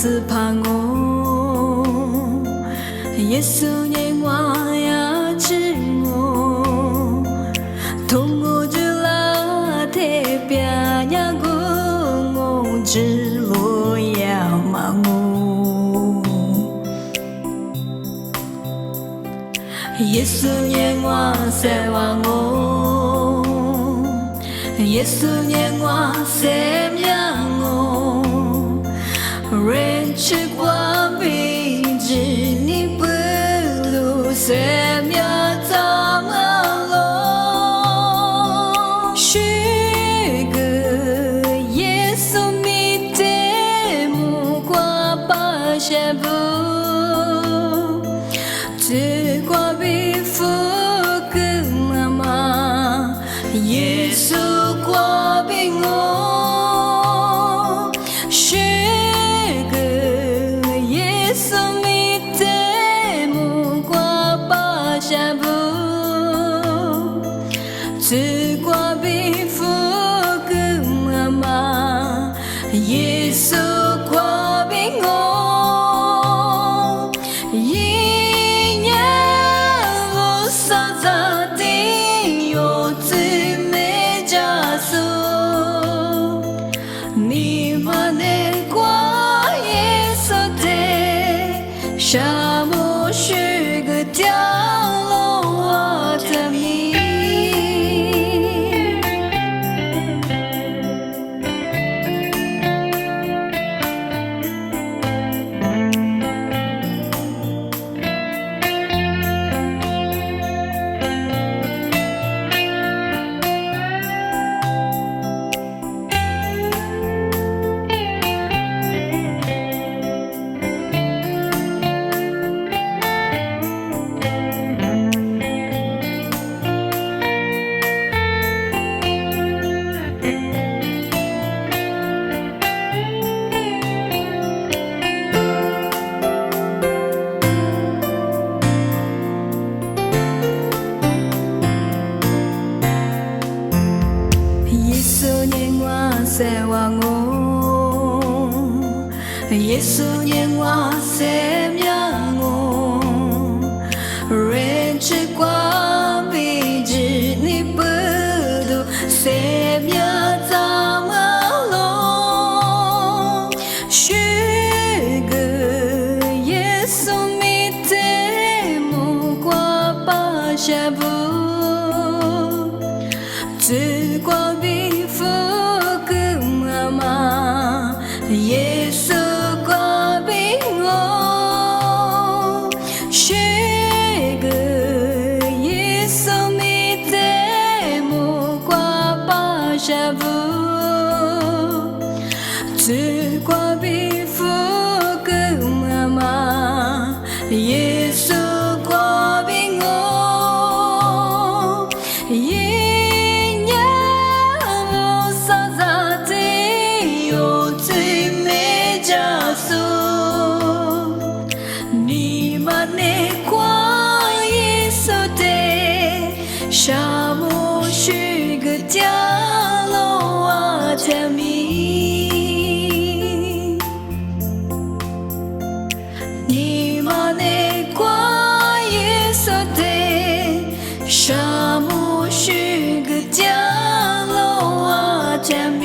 是盼我，耶稣念我呀知我，通过这拉铁边呀古我知路呀嘛我，耶稣念我在望我，耶稣念我在仰我。人吃光饼之你不露塞面脏了，是个耶稣米的木瓜把下布，只挂比夫个妈妈，耶稣挂比我。只挂比夫个妈妈，耶稣挂比我，一年路上咋地有最美家属，你们的挂耶稣的，沙漠是个掉落的米。在望我，耶稣念我在仰我，人吃光比之你不读在面脏了，是个耶稣米的木瓜把下布，只挂比夫。耶稣挂比我，是个耶稣米的木瓜把下布，只挂比夫个妈妈，耶稣挂比我。沙漠是个掉落的米，你们的挂耶稣的，沙漠是个掉落的米。